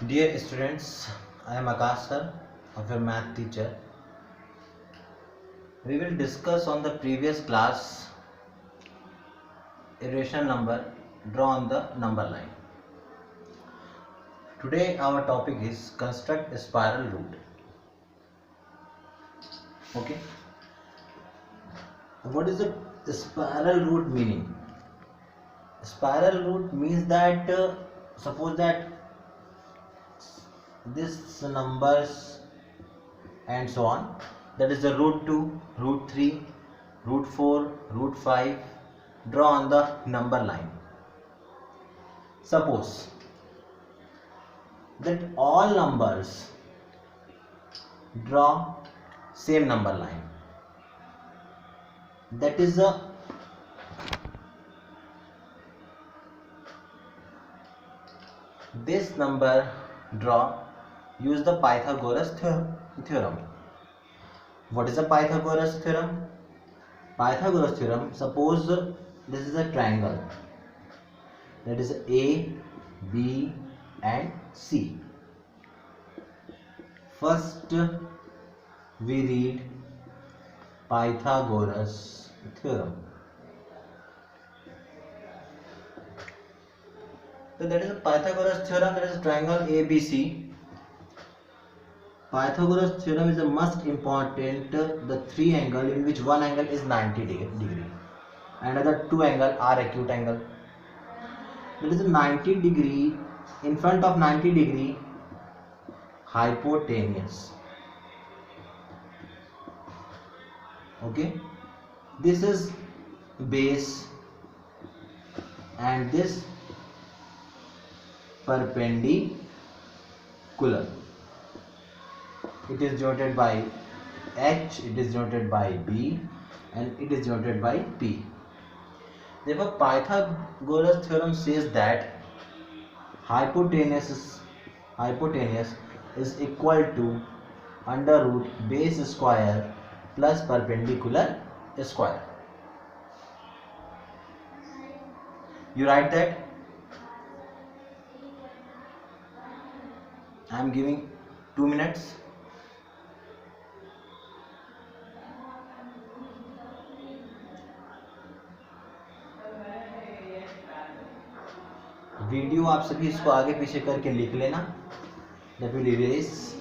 Dear students, I am Akash sir of your math teacher. We will discuss on the previous class irrational number draw on the number line. Today our topic is construct a spiral root. Okay. What is the spiral root meaning? Spiral root means that suppose that this numbers and so on, that is the root 2, root 3, root 4, root 5 draw on the number line. Suppose that all numbers draw same number line, that is this number draw, use the Pythagoras theorem. What is the Pythagoras theorem? Pythagoras theorem, suppose this is a triangle, that is A, B and C. First we read Pythagoras theorem. So that is a Pythagoras theorem, that is a triangle ABC. Pythagoras theorem is the most important, the three angle in which one angle is 90 degree and other two angle are acute angle. There is a 90 degree, in front of 90 degree hypotenuse. Okay, this is base and this perpendicular. It is denoted by H, it is denoted by B and it is denoted by P. Therefore Pythagoras theorem says that hypotenuse is equal to under root base square plus perpendicular square. You write that. I am giving 2 minutes. Video आप सभी इसको आगे पीछे करके लिख लेना. That will erase.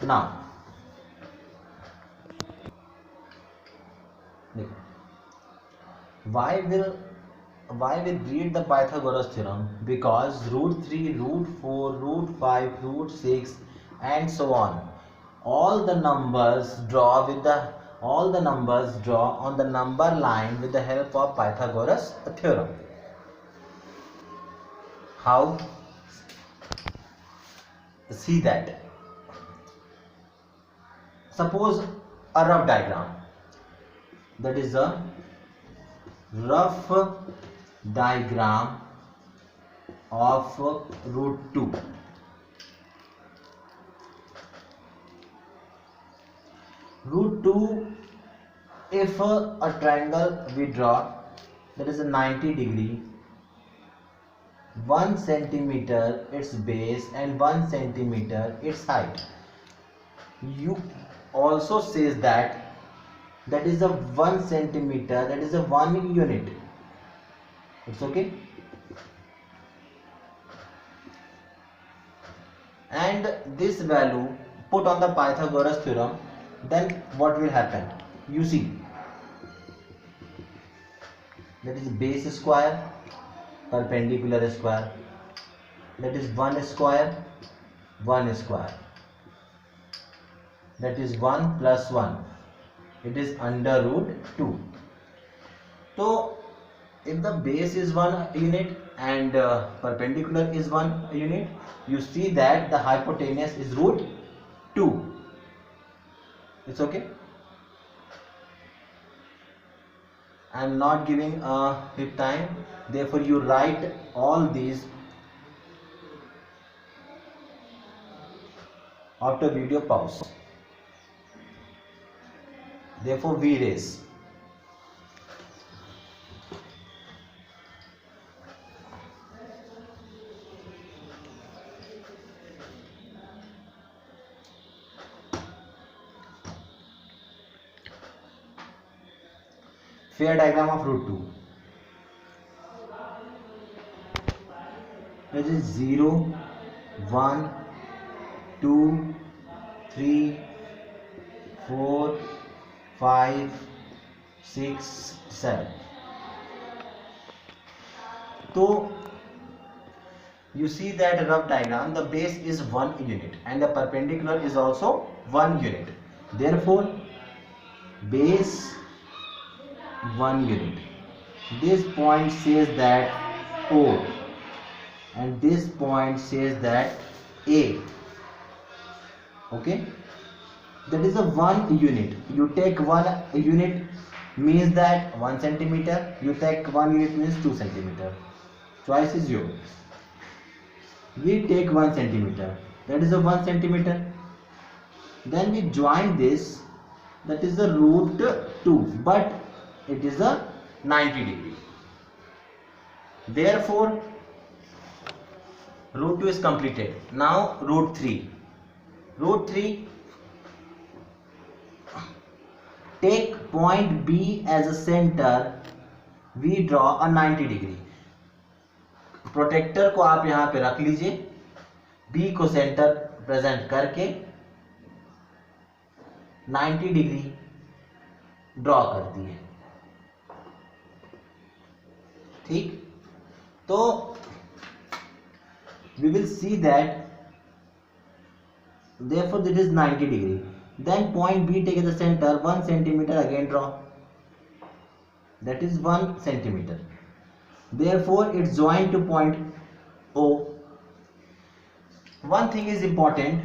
Now, why will read the Pythagoras theorem? Because root 3, root 4, root 5, root 6 and so on, all the numbers draw on the number line with the help of Pythagoras theorem. How? See that. Suppose a rough diagram, that is a rough diagram of root 2. Root 2, if a triangle we draw, that is a 90 degree, 1 centimeter its base and 1 centimeter its height. You also says that is a 1 centimeter, that is a 1 unit. It's okay. And this value put on the Pythagoras theorem, then what will happen? You see, that is base square, perpendicular square, that is 1 square, 1 square, that is 1 plus 1, it is under root 2. So if the base is 1 unit and perpendicular is 1 unit, you see that the hypotenuse is root 2. It's okay. I am not giving hip time, therefore you write all these after video pause. Therefore we raise. Fair diagram of root 2. It is 0, 1, 2, 3, 4, 5, 6, 7. So you see that rough diagram, the base is 1 unit and the perpendicular is also 1 unit. Therefore base 1 unit. This point says that O and this point says that A. Okay, that is a 1 unit. You take 1 unit means that 1 centimeter, you take 1 unit means 2 centimeter. Choice is yours. We take 1 centimeter, that is a 1 centimeter. Then we join this, that is the root 2, but it is a 90 degree. Therefore root 2 is completed. Now root 3. Root 3, take point B as a center. We draw a 90 degree. Protector को आप यहाँ पे रख लीजिए, B को centre present करके 90 degree draw कर दिए. ठीक, तो we will see that therefore it is 90 degree. Then point B take as the center, 1 centimeter again draw, that is 1 centimeter. Therefore it's joined to point O. One thing is important,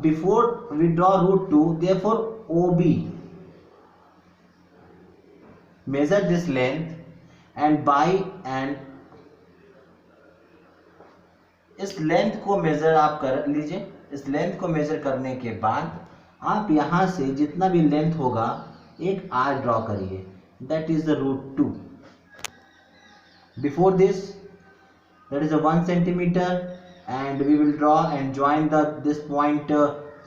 before we draw root 2, therefore OB, measure this length and by and इस length को major आप कर लीजिए. इस length को major करने के बाद आप यहाँ से जितना भी लेंथ होगा एक आर्क ड्रॉ करिए, that is the root 2. Before this that is a 1 centimeter and we will draw and join this point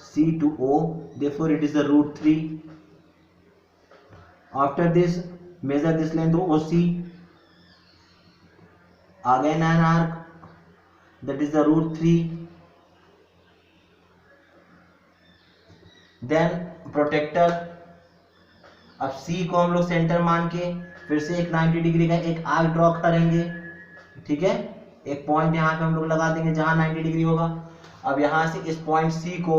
C to O, therefore it is the root 3. After this measure this length OC, again an arc, that is the root 3. Then protector, अब C को हम लोग centre मान के फिर से एक 90 degree का एक आर्क ड्रॉ करेंगे. ठीक है, एक पॉइंट यहाँ पे हम लोग लगा देंगे जहां 90 डिग्री होगा. अब यहाँ से इस पॉइंट C को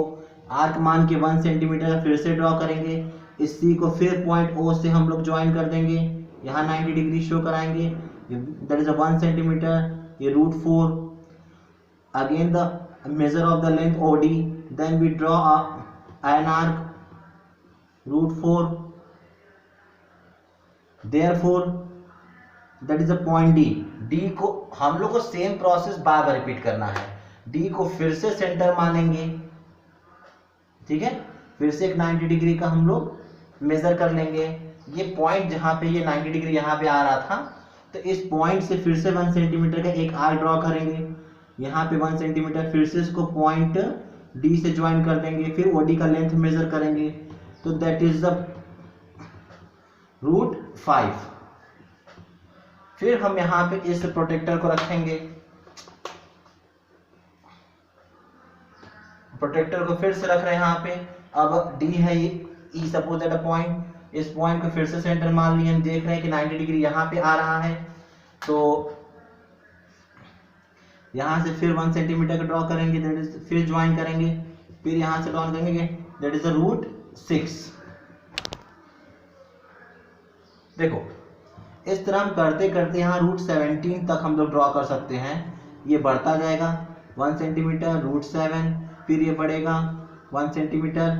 आर्क मान के 1 सेंटीमीटर फिर से ड्रॉ करेंगे. इस C को फिर पॉइंट O से हम लोग ज्वाइन कर देंगे, यहाँ 90 डिग्री शो कराएंगे, दैट इज 1 सेंटीमीटर. ये root 4. Again the measure of the length OD, then we draw an arc, root 4. Therefore that is the point D. D को हम लोग को सेम प्रोसेस बार बार रिपीट करना है. D को फिर से सेंटर मानेंगे. ठीक है, फिर से एक 90 डिग्री का हम लोग मेजर कर लेंगे. ये पॉइंट जहाँ पे ये 90 डिग्री यहाँ पे आ रहा था, तो इस पॉइंट से फिर से 1 सेंटीमीटर का एक आर्क ड्रॉ करेंगे. यहाँ पे 1 सेंटीमीटर, फिर से इसको पॉइंट डी से ज्वाइन कर देंगे, फिर ओडी का लेंथ मेजर करेंगे, तो दैट इज द रूट 5. फिर हम यहाँ पे इस प्रोटेक्टर को रखेंगे. प्रोटेक्टर को फिर से रख रहे हैं यहाँ पे. अब डी है ई सपोज दैट अ पॉइंट, इस पॉइंट को फिर से सेंटर मान लिए. हम देख रहे हैं कि 90 डिग्री यहाँ पे आ रहा है, तो यहाँ से फिर 1 सेंटीमीटर का ड्रॉ करेंगे, दैट इज फिर ज्वाइन करेंगे, फिर यहाँ से ड्रॉ करेंगे, दैट इज द रूट 6. देखो इस तरह हम करते करते यहाँ रूट 17 तक हम लोग ड्रॉ कर सकते हैं. ये बढ़ता जाएगा 1 सेंटीमीटर, रूट 7, फिर ये बढ़ेगा 1 सेंटीमीटर,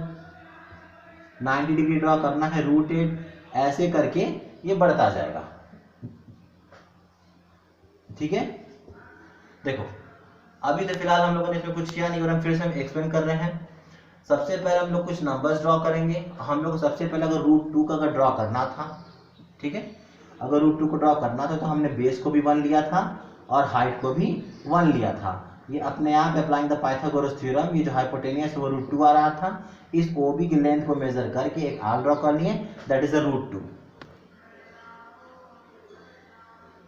90 डिग्री ड्रॉ करना है, रूट 8, ऐसे करके ये बढ़ता जाएगा. ठीक है, देखो अभी तो फिलहाल हम लोगों ने इसमें कुछ किया नहीं और हम फिर से हम एक्सप्लेन कर रहे हैं. सबसे पहले हम लोग कुछ नंबर्स ड्रॉ करेंगे. हम लोग सबसे पहले अगर रूट 2 का अगर ड्रॉ करना था, ठीक है, अगर रूट 2 को ड्रॉ करना था तो हमने बेस को भी 1 लिया था और हाइट को भी 1 लिया था. ये अपने आप अप्लाइंग द पाइथागोरस थ्योरम, ये जो हाइपोटेनियस वो √2 आ रहा था, इस OB की लेंथ को मेजर करके एक आर्क ड्रॉ कर लिए, दैट इज √2।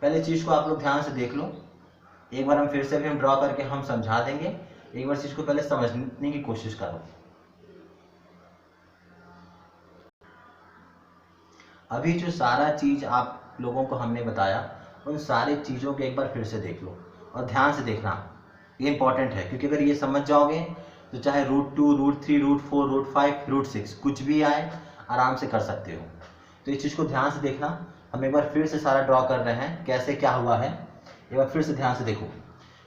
पहले चीज को आप लोग ध्यान से देख लो, एक बार हम फिर से भी हम ड्रॉ करके हम समझा देंगे, एक बार चीज को पहले समझने की कोशिश करो। अभी जो सारा चीज आप लोगों को हमने बताया, उन सारी चीजों को एक बार फिर से देख लो और ध्यान से देखना, ये इंपॉर्टेंट है, क्योंकि अगर ये समझ जाओगे तो चाहे √2, √3, √4, √5, √6 कुछ भी आए आराम से कर सकते हो। तो इस चीज को ध्यान से देखना। हम एक बार फिर से सारा ड्रॉ कर रहे हैं, कैसे क्या हुआ है एक बार फिर से ध्यान से देखो।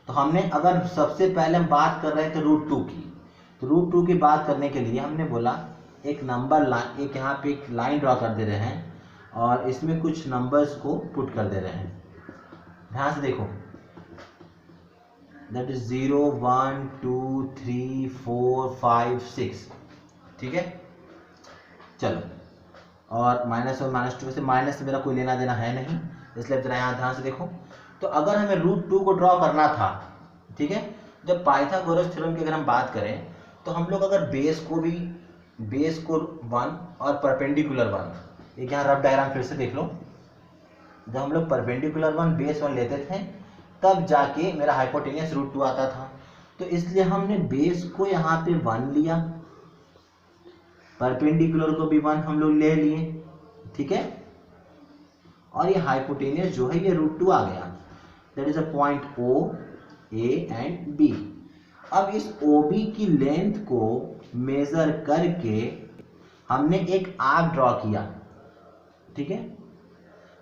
तो हमने अगर सबसे पहले हम बात कर रहे थे √2 की, तो √2 की बात करने के लिए हमने बोला एक नंबर लाइन, एक यहाँ पे एक लाइन ड्रॉ कर दे रहे हैं और इसमें कुछ नंबर्स को पुट कर दे रहे हैं। ध्यान से देखो, दैट इज 0, 1, 2, 3, 4, 5, 6, ठीक है। चलो, और -1, -2 से, माइनस से मेरा कोई लेना देना है नहीं, इसलिए जरा यहाँ ध्यान से देखो। तो अगर हमें √2 को ड्रॉ करना था, ठीक है, जब पाइथागोरस थ्योरम की अगर हम बात करें तो हम लोग अगर बेस को 1 और परपेंडिकुलर 1, एक यहाँ रफ डायग्राम फिर से देख लो, जब हम लोग परपेंडिकुलर 1 बेस 1 लेते थे तब जाके मेरा हाइपोटेनियस √2 आता था। तो इसलिए हमने बेस को यहाँ पे 1 लिया, परपेंडिकुलर को भी 1 हम लोग ले लिए, ठीक है, और ये हाइपोटेनियस जो है ये √2 आ गया, that is a point O, A and B। अब इस OB की लेंथ को मेजर करके हमने एक आर्क ड्रॉ किया, ठीक है।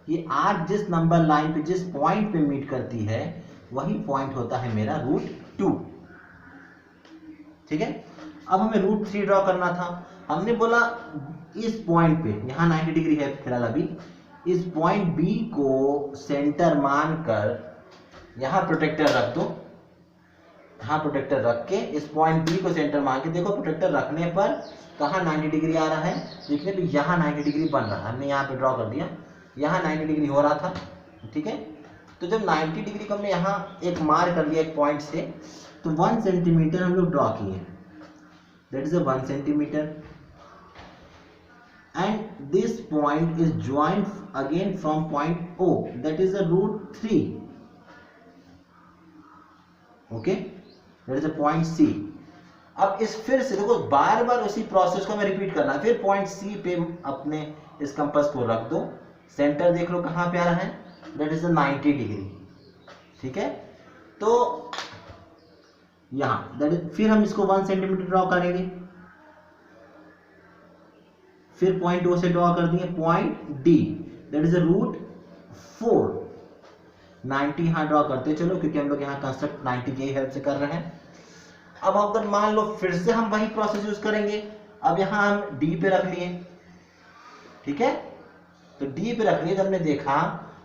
ये आर्क जिस नंबर लाइन पे, जिस पॉइंट पे मीट करती है, वही पॉइंट होता है मेरा √2, ठीक है। अब हमें √3 ड्रॉ करना था, हमने बोला इस पॉइंट पे, यहाँ 90 डिग्री है फिलहाल अभी, इस पॉइंट B को सेंटर मानकर यहाँ प्रोटेक्टर रख दो, यहाँ प्रोटेक्टर रख के इस पॉइंट B को सेंटर मान के देखो, प्रोटेक्टर रखने पर कहाँ 90 डिग्री आ रहा है, देखिए तो यहाँ 90 डिग्री बन रहा है, हमने यहाँ पे ड्रॉ कर दिया, यहाँ 90 डिग्री हो रहा था, ठीक है। तो जब 90 डिग्री को हमने यहाँ एक मार कर लिया एक पॉइंट से, तो 1 सेंटीमीटर हम लोग ड्रॉ किए, that is 1 centimetre, and this point is joined again from point O, that is a √3, okay, that is a point C। अब इस फिर से देखो, बार बार उसी प्रोसेस को हमें रिपीट करना है। फिर पॉइंट C पे अपने इस कंपास को रख दो, सेंटर देख लो कहाँ पे आ रहा है, that is a 90 डिग्री, ठीक है। तो यहाँ फिर हम इसको 1 सेंटीमीटर ड्रॉ करेंगे, फिर पॉइंट O से ड्रॉ कर दिए पॉइंट D, दैट इज √4, 90 यहाँ ड्रॉ करते चलो, क्योंकि हम लोग यहाँ कंस्ट्रक्ट 90 की हेल्प से कर रहे हैं। अब अगर मान लो फिर से हम वही प्रोसेस यूज करेंगे, अब यहाँ हम D पे रख लिए, ठीक है। तो D पे रख लिए, जब हमने देखा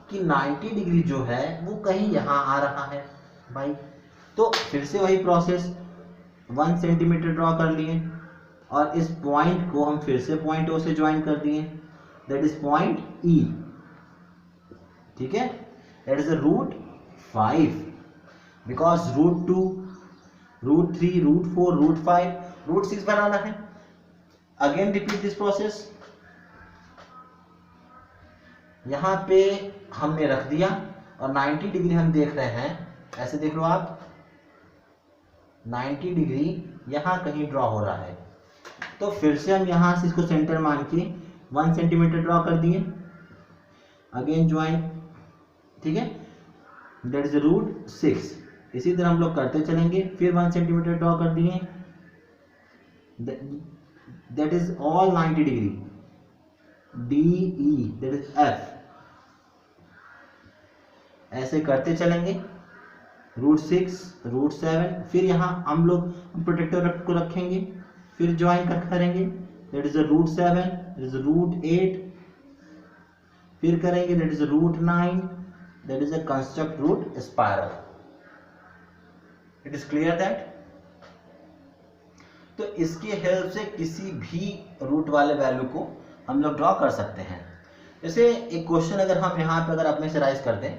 कि 90 डिग्री जो है वो कहीं यहाँ आ रहा है भाई, तो फिर से वही प्रोसेस, 1 सेंटीमीटर ड्रॉ कर लिए और इस पॉइंट को हम फिर से पॉइंट O से ज्वाइन कर दिए, दैट इज पॉइंट E, ठीक है, दैट इज √5, बिकॉज √2, √3, √4, √5, √6 बनाना है। अगेन रिपीट दिस प्रोसेस, यहां पे हमने रख दिया और 90 डिग्री हम देख रहे हैं, ऐसे देख लो आप, 90 डिग्री यहां कहीं ड्रॉ हो रहा है। तो फिर से हम यहां से इसको सेंटर मान के 1 सेंटीमीटर ड्रॉ कर दिए, अगेन ज्वाइन, ठीक है, दैट इज √6। इसी तरह हम लोग करते चलेंगे, फिर 1 सेंटीमीटर ड्रॉ कर दिए, that is all 90 degree, DE, that is F। ऐसे करते चलेंगे, √6, √7, फिर यहाँ हम लोग प्रोटेक्टर को रखेंगे, फिर ज्वाइन करेंगे, दैट इज √7, दैट इज √8, फिर करेंगे, that is √9, that is a construct root spiral. It is clear that. तो इसकी हेल्प से किसी भी रूट वाले वैल्यू को हम लोग ड्रॉ कर सकते हैं। जैसे एक क्वेश्चन अगर हम यहाँ पे अगर अपने से राइज कर दें,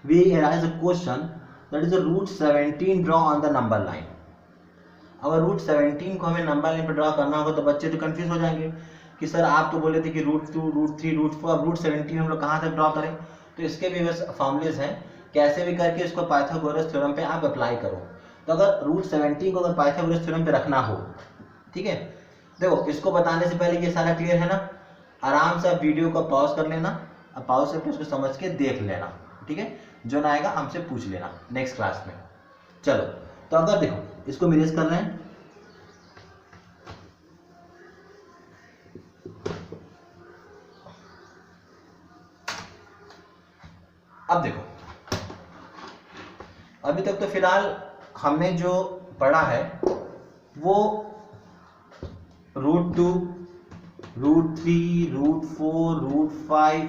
we raise a question that is root 17 draw on the number line. अगर रूट 17 को हमें नंबर लाइन पर ड्रॉ करना होगा तो बच्चे तो कंफ्यूज हो जाएंगे कि सर आप तो बोले थे कि रूट 2, रूट 3, रूट 4, अब रूट 17 हम लोग कहाँ तक ड्रॉ करें। तो इसके भी बस फॉर्मूलेज हैं, कैसे भी करके इसको पाइथागोरस थ्योरम पे आप अप्लाई करो। तो अगर रूट 17 को अगर पाइथागोरस थ्योरम पे रखना हो, ठीक है, देखो इसको बताने से पहले ये सारा क्लियर है ना, आराम से आप वीडियो को पॉज कर लेना, अब पॉज से उसको समझ के देख लेना, ठीक है, जो ना आएगा हमसे पूछ लेना नेक्स्ट क्लास में। चलो तो अगर देखो इसको मिरेज कर रहे हैं, अब देखो अभी तक तो फिलहाल हमने जो पढ़ा है वो root 2, root 3, root 4, root 5,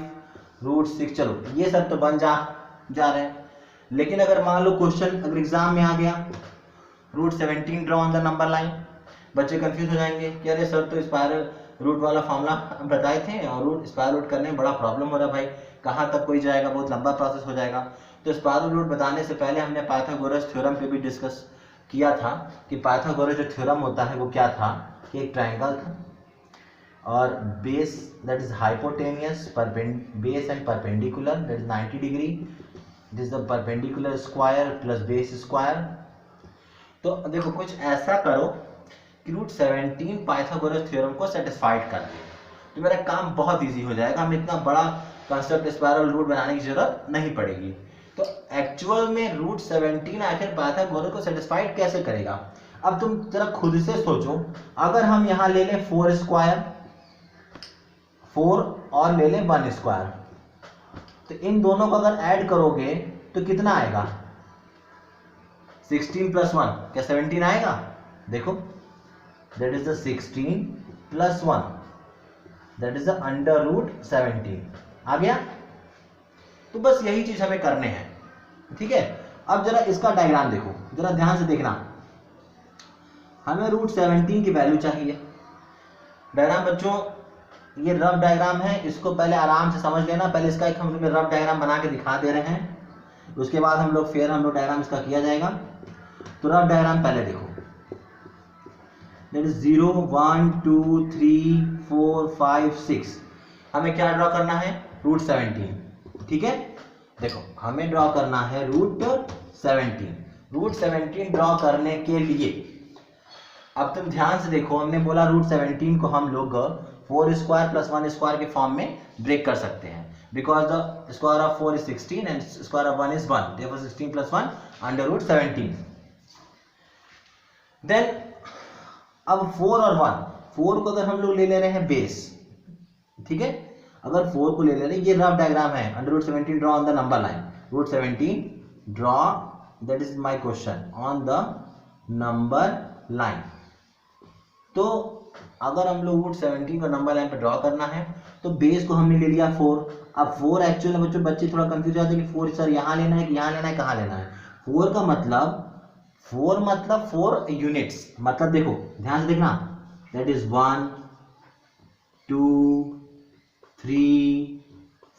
root 6, चलो ये सब तो बन जा रहे हैं। लेकिन अगर मान लो क्वेश्चन अगर एग्जाम में आ गया root 17 draw on the number line, बच्चे कंफ्यूज हो जाएंगे कि अरे सर तो स्पायरल रूट वाला फॉर्मूला बताए थे और रूट स्पायरल रूट करने में बड़ा प्रॉब्लम हो रहा है भाई, कहाँ तक कोई जाएगा, बहुत लंबा प्रोसेस हो जाएगा। तो स्पायरल रूट बताने से पहले हमने पाइथागोरस थ्योरम पे भी डिस्कस किया था कि पाइथागोरस जो थ्योरम होता है वो क्या था कि एक ट्रायंगल था और base that is hypotenuse, base and perpendicular that is 90 degree, this is the perpendicular square plus base square. तो देखो कुछ ऐसा करो कि रूट 17 पाइथागोरस थ्योरम को सेटिस्फाइड कर दे, तो मेरा काम बहुत इजी हो जाएगा, हमें इतना बड़ा कंसेप्ट स्पायरल रूट बनाने की जरूरत नहीं पड़ेगी। तो एक्चुअल में रूट 17 आखिर पाइथागोरस को सेटिस्फाइड कैसे करेगा। अब तुम जरा खुद से सोचो, अगर हम यहाँ ले लें 4 स्क्वायर, 4 और ले लें 1 स्क्वायर, तो इन दोनों को अगर ऐड करोगे तो कितना आएगा, 16 प्लस 1, क्या 17 आएगा। देखो that is the 16 plus 1 that is the under root 17 आ गया। तो बस यही चीज हमें करने हैं, ठीक है। अब जरा इसका डायग्राम देखो, जरा ध्यान से देखना, हमें रूट 17 की वैल्यू चाहिए। डायग्राम बच्चों ये रफ डायग्राम है, इसको पहले आराम से समझ लेना, पहले इसका एक हम लोग रफ डायग्राम बना के दिखा दे रहे हैं, उसके बाद हम लोग डायग्राम इसका किया जाएगा। तो रफ डायग्राम पहले देखो, दैट इज 0, 1, 2, 3, 4, 5, 6, हमें क्या ड्रॉ करना है, रूट 17, ठीक है। देखो हमें ड्रॉ करना है रूट 17। रूट 17 ड्रॉ करने के लिए अब तुम ध्यान से देखो, हमने बोला रूट 17 को हम लोग 4 स्क्वायर प्लस 1 स्क्वायर के फॉर्म में ब्रेक कर सकते हैं, because the square of 4 is 16 and square of 1 is 1, therefore 16 plus 1 under root 17। Then अब 4 और 1, 4 को अगर हम लोग ले ले रहे हैं बेस, ठीक है, अगर 4 को ले ले रहे हैं, ये रफ डायग्राम है, under root 17 draw on the number line, root 17 draw, that is my question, on the number line. तो अगर हम लोग रूट 17 को नंबर लाइन पर ड्रॉ करना है तो बेस को हमने ले लिया 4। अब 4 एक्चुअली में बच्चे थोड़ा कंफ्यूज हो जाते हैं कि 4 सर यहाँ लेना है कि यहाँ लेना है, कहाँ लेना है। 4 का मतलब 4 यूनिट्स, मतलब देखो ध्यान से देखना, that is 1, 2, 3,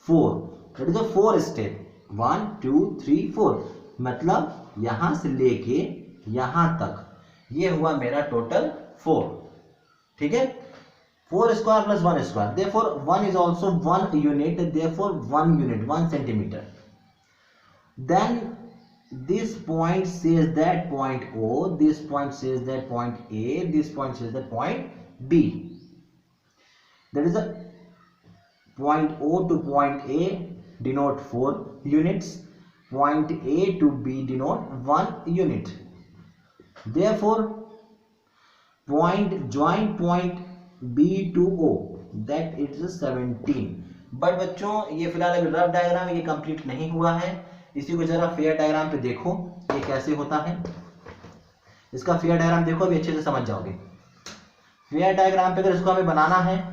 4, that is a 4 step, 1, 2, 3, 4, मतलब यहां से लेके यहां तक ये हुआ मेरा टोटल 4, ठीक है। 4 square plus 1 square, therefore 1 is also 1 unit, therefore 1 unit, 1 centimeter. Then this point says that point O, this point says that point A, this point says that point B. That is a point O to point A denote 4 units, point A to B denote 1 unit. Therefore joint point B to O, that is 17। But बच्चों ये फिलहाल अभी rough diagram ये complete नहीं हुआ है, इसी को जरा फेयर डायग्राम पे देखो ये कैसे होता है। इसका फेयर डायग्राम देखो, अभी अच्छे से समझ जाओगे। फेयर डायग्राम पे अगर इसको हमें बनाना है